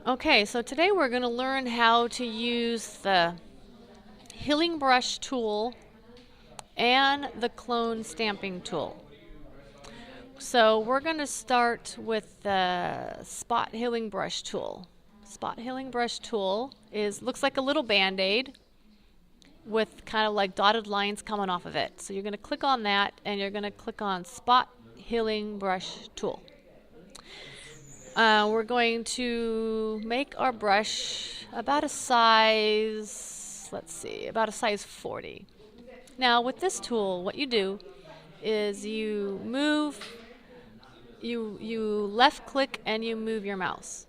Okay, so today we're going to learn how to use the Healing Brush tool and the Clone Stamping tool. So we're going to start with the Spot Healing Brush tool. Spot Healing Brush tool looks like a little band-aid with kind of like dotted lines coming off of it. So you're going to click on that and you're going to click on Spot Healing Brush tool. We're going to make our brush about a size, let's see, about a size 40. Now with this tool, what you do is you move, you left click and you move your mouse.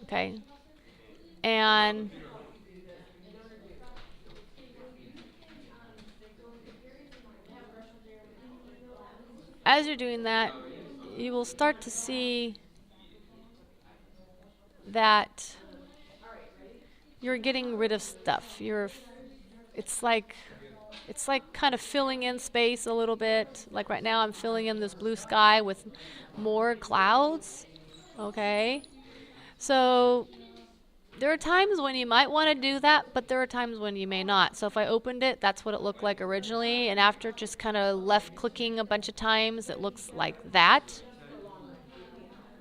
Okay? And as you're doing that, you will start to see that you're getting rid of stuff. It's like kind of filling in space a little bit. Like right now I'm filling in this blue sky with more clouds. Okay? So there are times when you might want to do that, but there are times when you may not. So if I opened it, that's what it looked like originally, and after just kind of left clicking a bunch of times, it looks like that.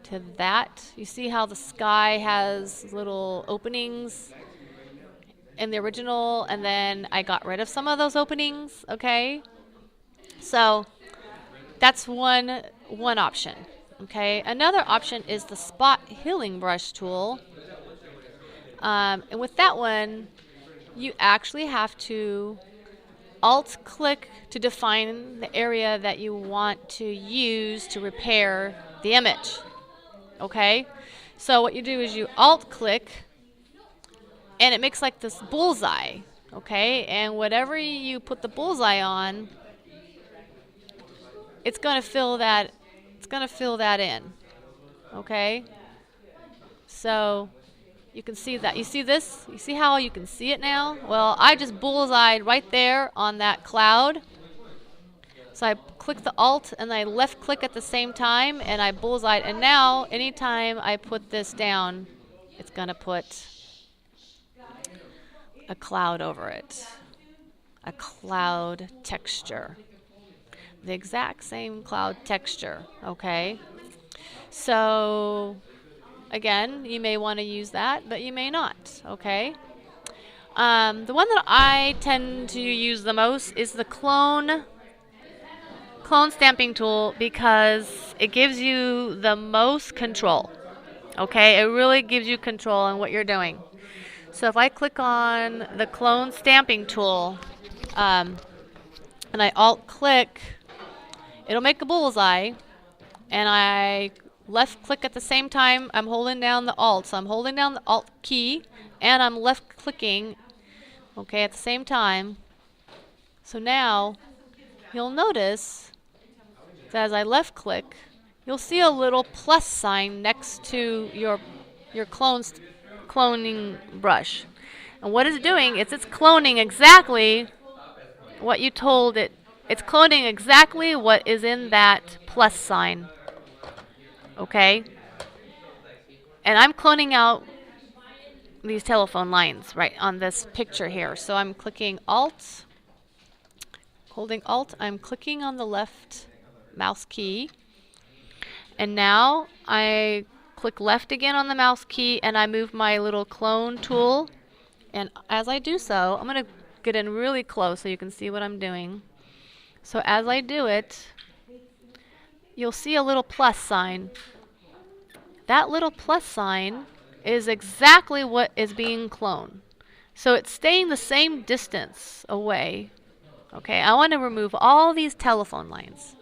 To that. You see how the sky has little openings in the original, and then I got rid of some of those openings, okay? So that's one option, okay? Another option is the Spot Healing Brush tool. And with that one, you actually have to Alt-click to define the area that you want to use to repair the image. Okay? So what you do is you Alt-click, and it makes like this bullseye. Okay? And whatever you put the bullseye on, it's going to fill that. It's going to fill that in. Okay? So you can see that. You see this? You see how you can see it now? Well, I just bullseyed right there on that cloud. So I click the Alt and I left click at the same time and I bullseyed. And now anytime I put this down, it's going to put a cloud over it. A cloud texture. The exact same cloud texture. Okay? So again, you may want to use that, but you may not. Okay? The one that I tend to use the most is the Clone Stamping tool because it gives you the most control. Okay, it really gives you control on what you're doing. So if I click on the Clone Stamping tool and I Alt-click, it'll make a bullseye, and I left click at the same time. I'm holding down the Alt, so I'm holding down the Alt key and I'm left clicking, okay, at the same time. So now you'll notice that as I left click, you'll see a little plus sign next to your cloning brush. And what it's doing is it's cloning exactly what you told it. It's cloning exactly what is in that plus sign. Okay? And I'm cloning out these telephone lines right on this picture here. So I'm clicking Alt, holding Alt, I'm clicking on the left mouse key, and now I click left again on the mouse key and I move my little clone tool, and as I do so, I'm going to get in really close so you can see what I'm doing. So as I do it, you'll see a little plus sign. That little plus sign is exactly what is being cloned. So it's staying the same distance away. Okay, I want to remove all these telephone lines.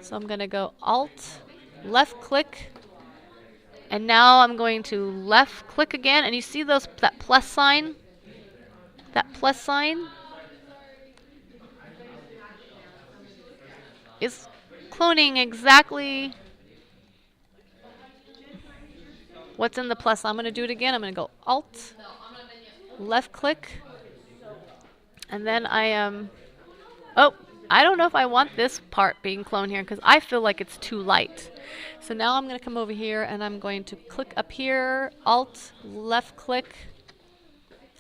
So I'm going to go Alt, left click, and now I'm going to left click again, and you see that plus sign? That plus sign is cloning exactly what's in the plus. I'm going to do it again. I'm going to go Alt, left click, and then I am, oh, I don't know if I want this part being cloned here because I feel like it's too light. So now I'm going to come over here and I'm going to click up here, Alt, left click,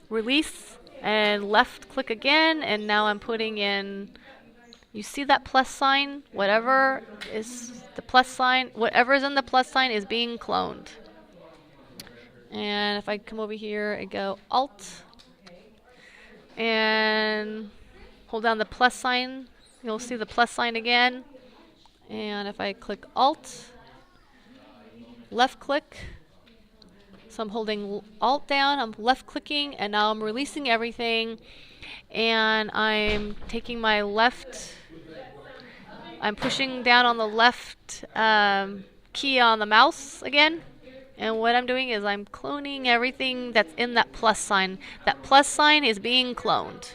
release, and left click again, and now I'm putting in, you see that plus sign? Whatever is the plus sign, whatever is in the plus sign is being cloned. And if I come over here and go Alt and hold down the plus sign, you'll see the plus sign again. And if I click Alt, left click, so I'm holding Alt down, I'm left clicking, and now I'm releasing everything. And I'm taking my left, I'm pushing down on the left key on the mouse again. And what I'm doing is I'm cloning everything that's in that plus sign. That plus sign is being cloned.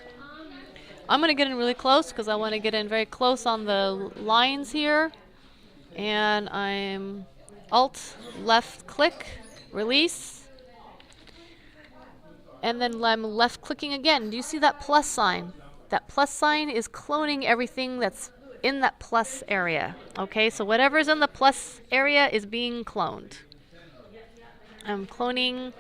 I'm going to get in really close because I want to get in very close on the lines here. And I'm Alt, left click, release. And then I'm left clicking again. Do you see that plus sign? That plus sign is cloning everything that's in that plus area. Okay, so whatever's in the plus area is being cloned. I'm cloning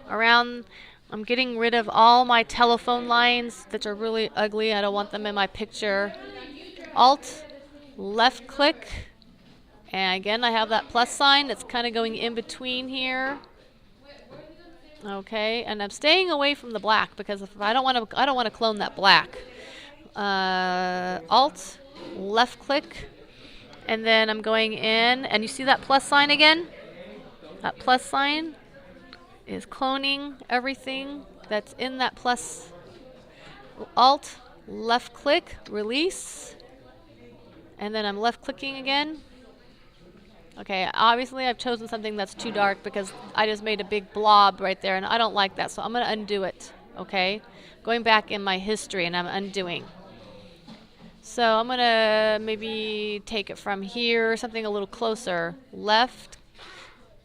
around. I'm getting rid of all my telephone lines that are really ugly. I don't want them in my picture. Alt, left click, and again I have that plus sign that's kind of going in between here. Okay, and I'm staying away from the black because if I don't want to clone that black. Alt, left click, and then I'm going in, and you see that plus sign again? That plus sign is cloning everything that's in that plus. Alt, left click, release, and then I'm left clicking again. Okay, obviously I've chosen something that's too dark because I just made a big blob right there and I don't like that, so I'm going to undo it. Okay, going back in my history and I'm undoing. So I'm going to maybe take it from here, something a little closer. Left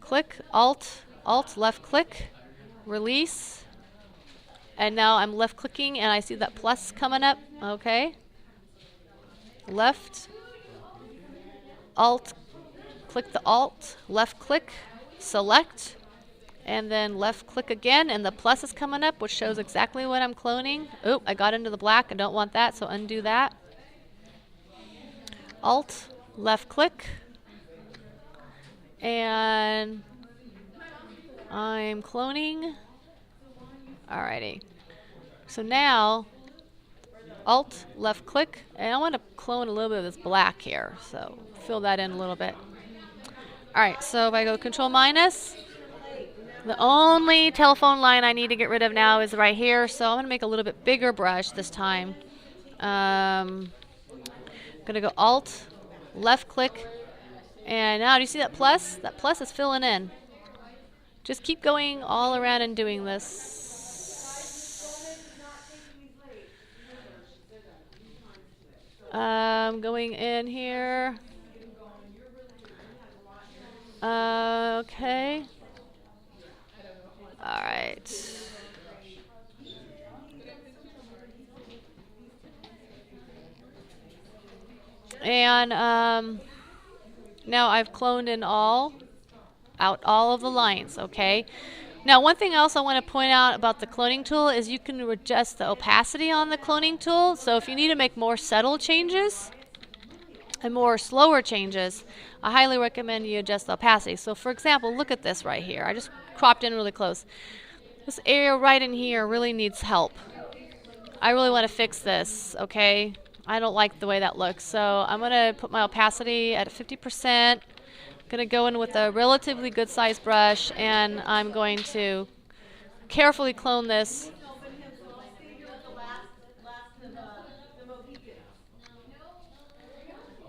click, Alt, left click, release, and now I'm left clicking and I see that plus coming up. Okay, left, Alt, click the Alt, left click, select, and then left click again, and the plus is coming up, which shows exactly what I'm cloning. Oh, I got into the black. I don't want that, so undo that. Alt, left click, and I'm cloning. Alrighty. So now, Alt, left click, and I want to clone a little bit of this black here, so fill that in a little bit. Alright, so if I go Control minus, the only telephone line I need to get rid of now is right here, so I'm going to make a little bit bigger brush this time. I'm going to go Alt, left click, and now do you see that plus? That plus is filling in. Just keep going all around and doing this. Going in here. Okay. All right. And now I've cloned in all of the lines, okay? Now one thing else I want to point out about the cloning tool is you can adjust the opacity on the cloning tool. So if you need to make more subtle changes and more slower changes, I highly recommend you adjust the opacity. So for example, look at this right here. I just cropped in really close. This area right in here really needs help. I really want to fix this, okay? I don't like the way that looks. So I'm going to put my opacity at 50%. Going to go in with a relatively good sized brush, and I'm going to carefully clone this.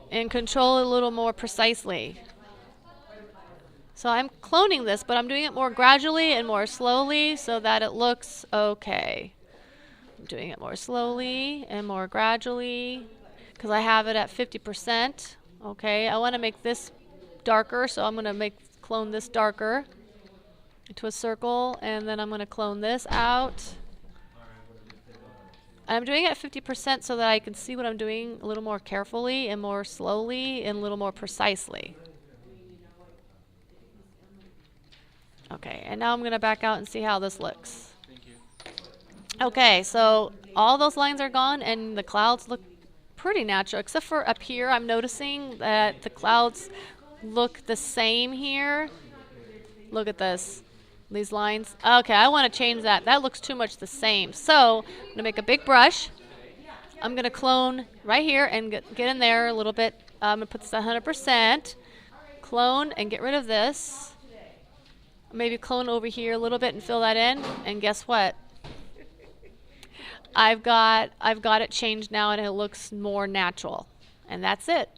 And control it a little more precisely. So I'm cloning this, but I'm doing it more gradually and more slowly so that it looks okay. I'm doing it more slowly and more gradually because I have it at 50%. Okay, I want to make this darker, so I'm going to clone this darker into a circle, and then I'm going to clone this out. I'm doing it at 50% so that I can see what I'm doing a little more carefully and more slowly and a little more precisely. Okay, and now I'm going to back out and see how this looks. Okay, so all those lines are gone and the clouds look pretty natural, except for up here. I'm noticing that the clouds look the same here. Look at this. These lines. Okay, I want to change that. That looks too much the same. So I'm going to make a big brush. I'm going to clone right here and get in there a little bit. I'm going to put this at 100%. Clone and get rid of this. Maybe clone over here a little bit and fill that in. And guess what? I've got it changed now and it looks more natural. And that's it.